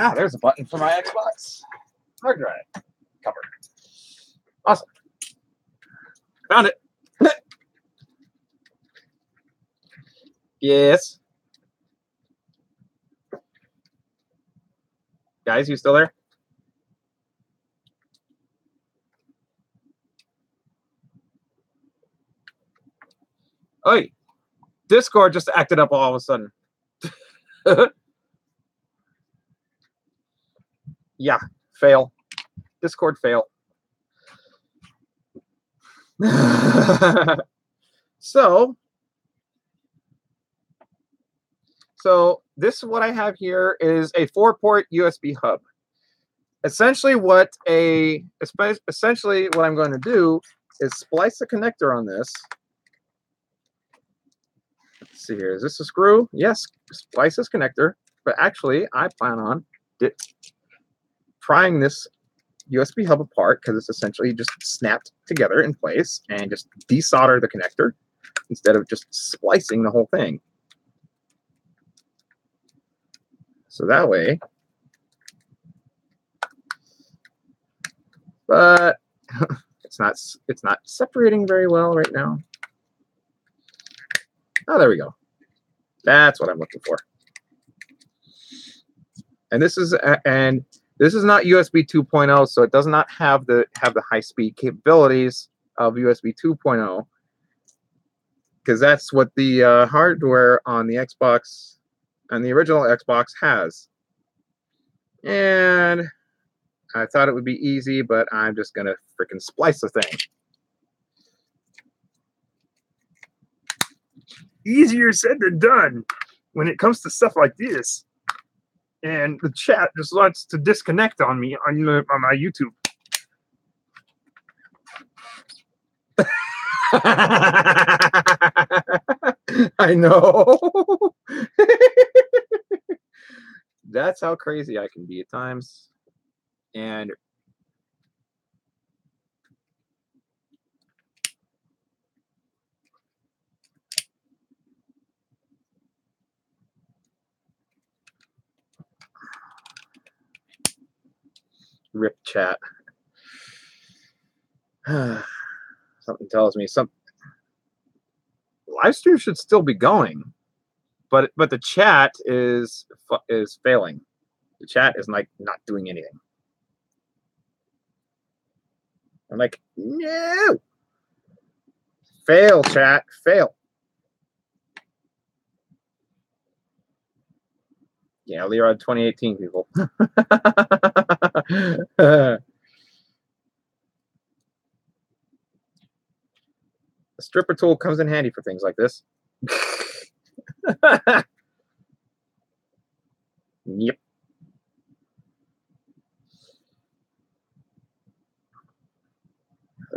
Ah, there's a button for my Xbox hard drive cover. Awesome. Found it. Yes. Guys, you still there? Oh, Discord just acted up all of a sudden. Yeah, fail. Discord fail. So this what I have here is a 4-port USB hub. Essentially what I'm going to do is splice the connector on this. Let's see here. Is this a screw? Yes, splice this connector. But actually, I plan on prying this USB hub apart because it's essentially just snapped together in place and just desolder the connector instead of just splicing the whole thing. So that way, but it's not separating very well right now. Oh, there we go. That's what I'm looking for. And this is not USB 2.0, so it does not have the high-speed capabilities of USB 2.0, because that's what the hardware on the Xbox and the original Xbox has. And I thought it would be easy, but I'm just gonna freaking splice the thing. Easier said than done when it comes to stuff like this. And the chat just wants to disconnect on me on my YouTube. I know. That's how crazy I can be at times. And rip chat. Something tells me live stream should still be going, but the chat is failing. The chat is like not doing anything. I'm like, no, fail, chat, fail. Yeah, Leroy 2018 people. The stripper tool comes in handy for things like this. Yep.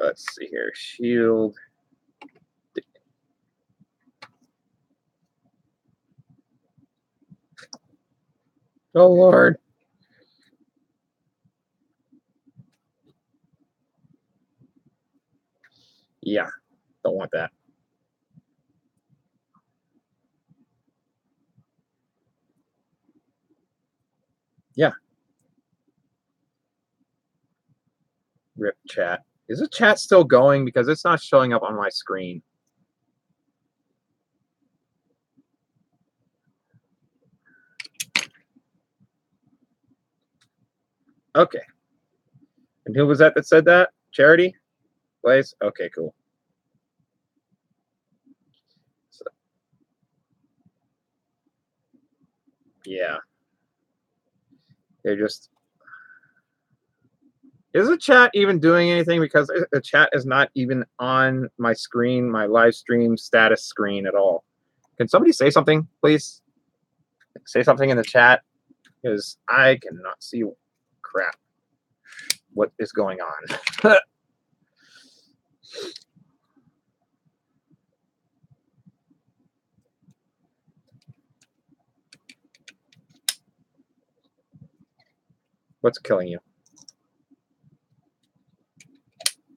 Let's see here. Shield. Oh, Lord. Yeah, don't want that. Yeah. Rip chat. Is the chat still going? Because it's not showing up on my screen. Okay. And who was that said that? Charity? Blaze? Okay, cool. So, yeah. They're just... Is the chat even doing anything? Because the chat is not even on my screen, my live stream status screen at all. Can somebody say something, please? Say something in the chat, because I cannot see crap. What is going on? What's killing you?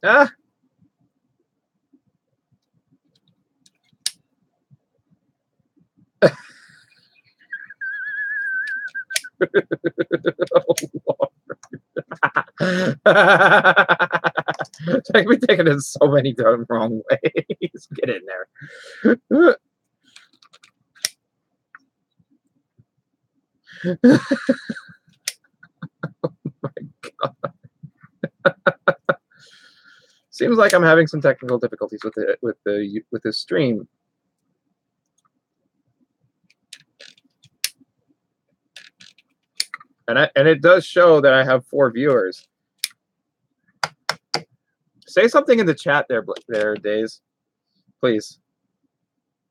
Ah! Oh, Lord. I've been taking it so many wrong ways. Get in there. Seems like I'm having some technical difficulties with this stream. And it does show that I have 4 viewers. Say something in the chat there, Days, please,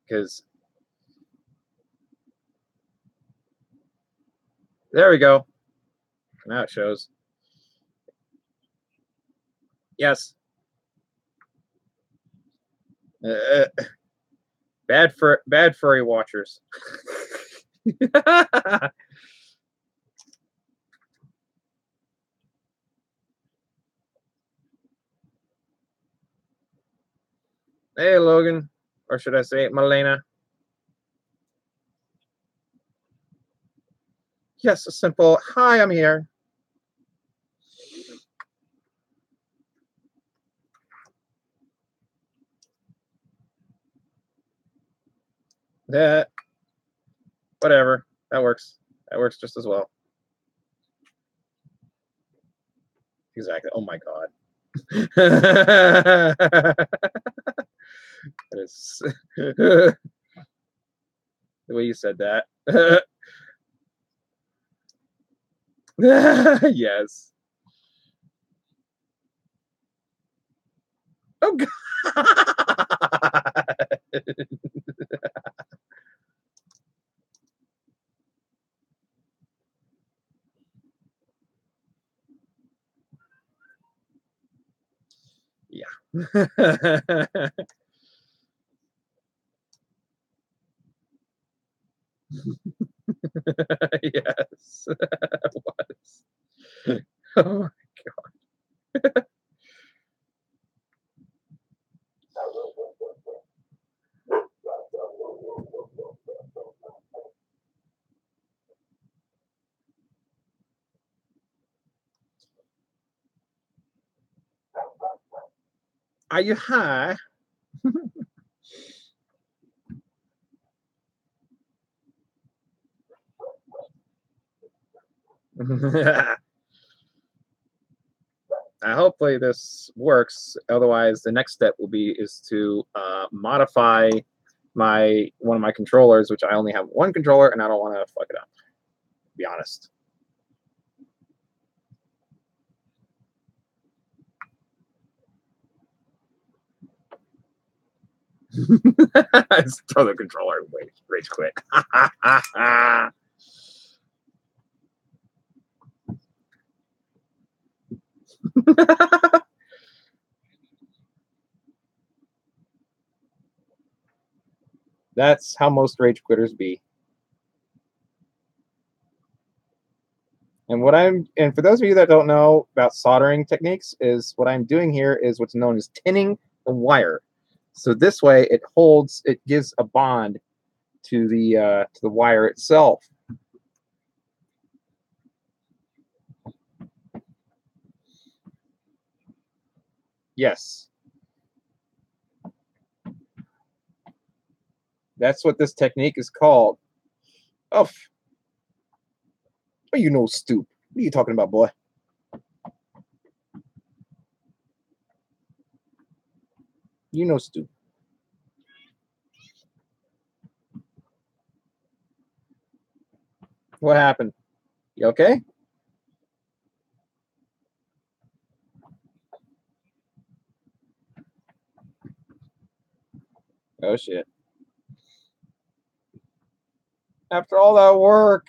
because there we go. Now it shows. Yes. Bad furry watchers. Hey, Logan, or should I say Malena? Yes, a simple hi, I'm here. Whatever. That works. That works just as well. Exactly. Oh my god. That is the way you said that. Yes. Oh god. Yeah. Yes. It was. Oh my god. Are you high? Hopefully this works. Otherwise, the next step will be to modify one of my controllers, which I only have one controller, and I don't want to fuck it up. To be honest. Just throw the controller away. Rage quit. That's how most rage quitters be. And for those of you that don't know about soldering techniques, is what I'm doing here is what's known as tinning the wire. So this way it gives a bond to the wire itself. Yes. That's what this technique is called. Oh, you know, stoop. What are you talking about, boy? You know, stoop. What happened? You okay? Oh, shit. After all that work.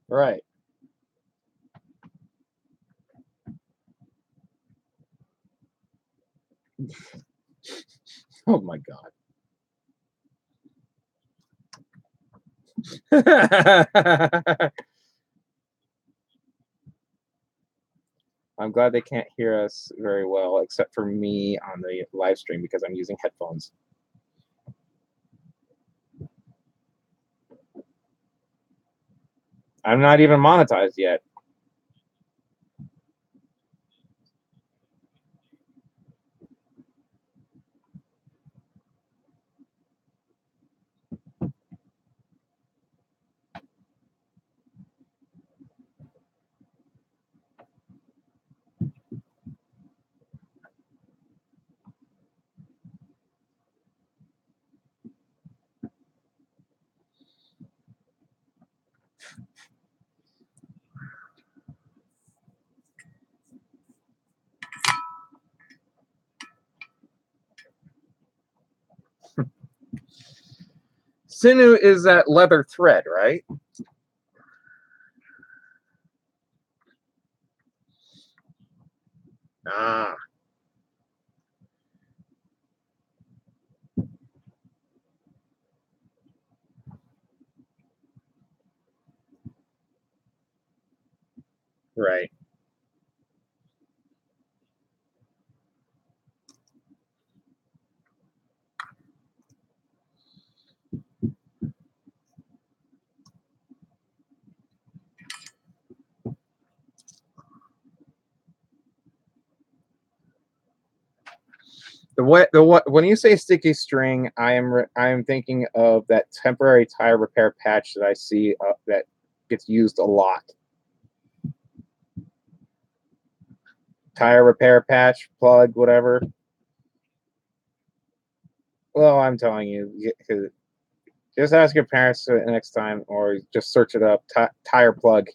Right. Oh, my God. I'm glad they can't hear us very well, except for me on the live stream because I'm using headphones. I'm not even monetized yet. Sinew is that leather thread, right? Ah. Right. When you say sticky string, I am thinking of that temporary tire repair patch that I see that gets used a lot. Tire repair patch, plug, whatever. Well, I'm telling you, just ask your parents next time, or just search it up. Tire plug,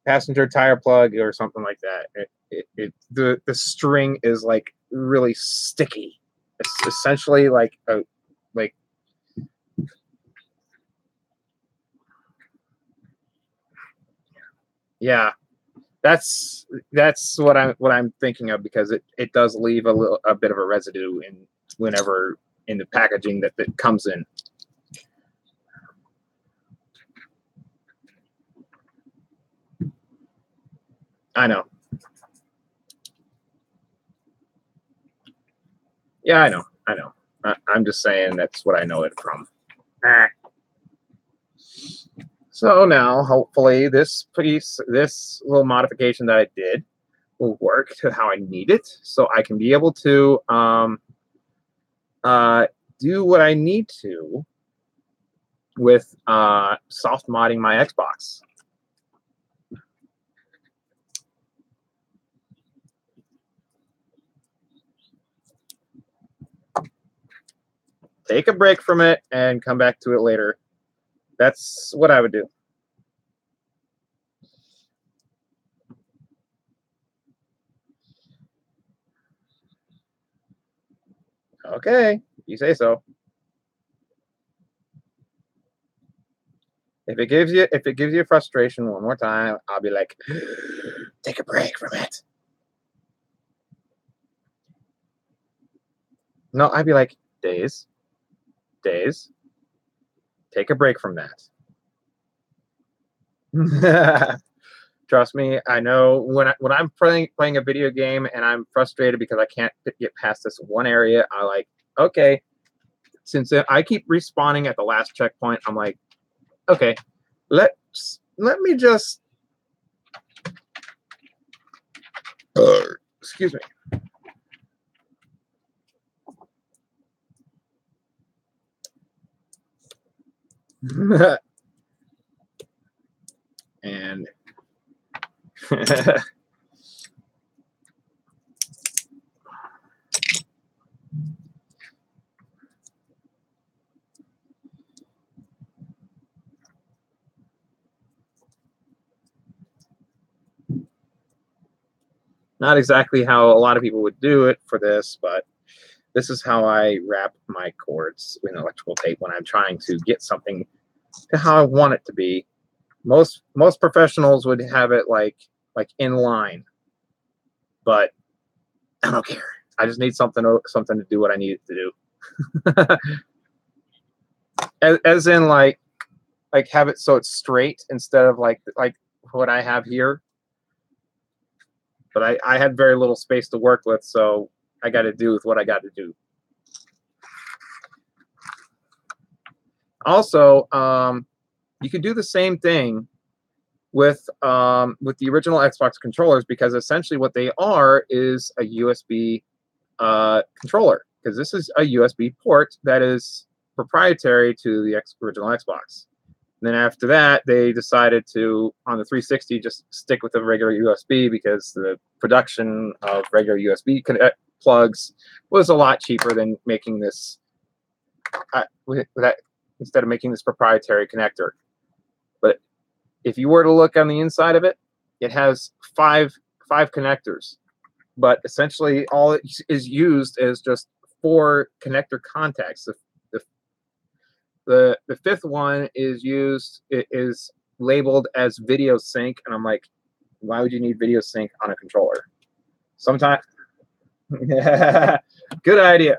passenger tire plug, or something like that. The string is like really sticky. It's essentially like a like yeah. That's what I'm thinking of because it does leave a bit of a residue in whenever in the packaging that comes in. I know. Yeah, I know. I know. I'm just saying that's what I know it from. So now, hopefully, this little modification that I did, will work to how I need it, so I can be able to do what I need to with soft modding my Xbox. Take a break from it and come back to it later. That's what I would do. Okay, you say so. If it gives you frustration one more time, I'll be like, take a break from it. No, I'd be like, days, take a break from that. Trust me, I know when I'm playing a video game and I'm frustrated because I can't get past this one area, I like, okay, since I keep respawning at the last checkpoint, I'm like, okay, let me just excuse me. And not exactly how a lot of people would do it for this, but this is how I wrap my cords in electrical tape when I'm trying to get something to how I want it to be. Most professionals would have it like in line, but I don't care. I just need something to do what I need it to do. as in like have it so it's straight instead of like what I have here. But I had very little space to work with, so I got to do with what I got to do. Also, you can do the same thing with the original Xbox controllers, because essentially what they are is a USB controller, because this is a USB port that is proprietary to the original Xbox. And then after that, they decided to, on the 360, just stick with the regular USB, because the production of regular USB plugs was a lot cheaper than making this instead of making this proprietary connector. But if you were to look on the inside of it, it has five connectors, but essentially all it is used is just 4 connector contacts. The fifth one is labeled as video sync, and I'm like, why would you need video sync on a controller? Sometimes, good idea.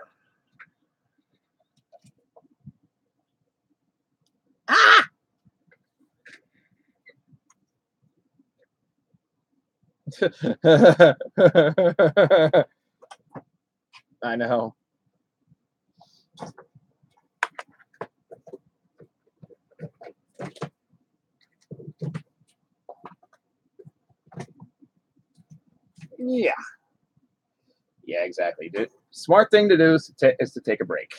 Ah! I know. Yeah. Yeah, exactly. The smart thing to do is to take a break.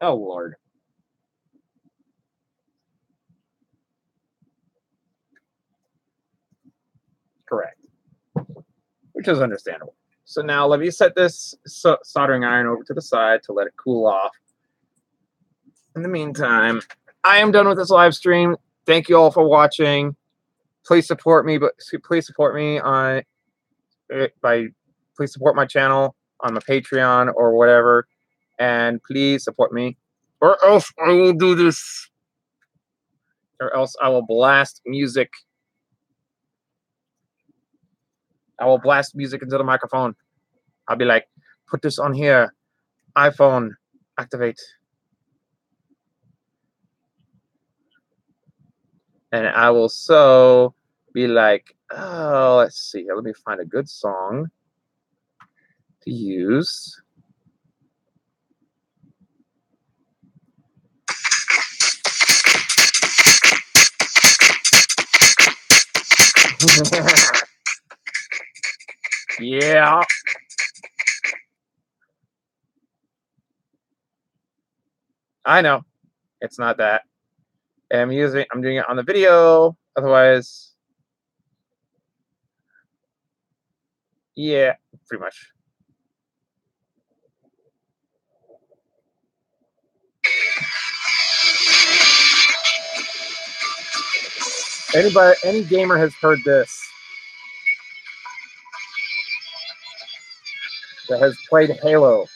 Oh, Lord. Correct. Which is understandable. So now let me set this soldering iron over to the side to let it cool off. In the meantime, I am done with this live stream. Thank you all for watching. Please support me, but please support me on please support my channel on my Patreon or whatever, and please support me, or else I will do this, or else I will blast music. I will blast music into the microphone. I'll be like, put this on here. iPhone, activate. And I will so be like, oh, let's see. Let me find a good song to use. Yeah. I know. It's not that. I'm doing it on the video. Otherwise, yeah, pretty much. Any gamer has heard this that has played Halo.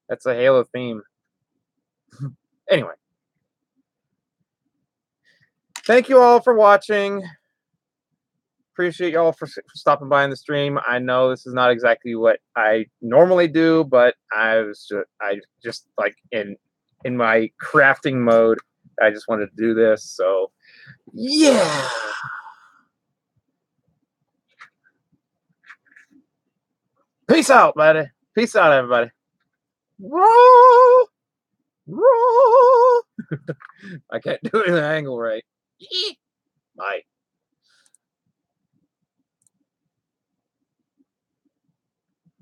That's a Halo theme. Anyway. Thank you all for watching. Appreciate y'all for stopping by in the stream. I know this is not exactly what I normally do, but I just like in my crafting mode, I just wanted to do this. So yeah. Peace out, buddy. Peace out, everybody. Roll. Roll. I can't do it in the angle right.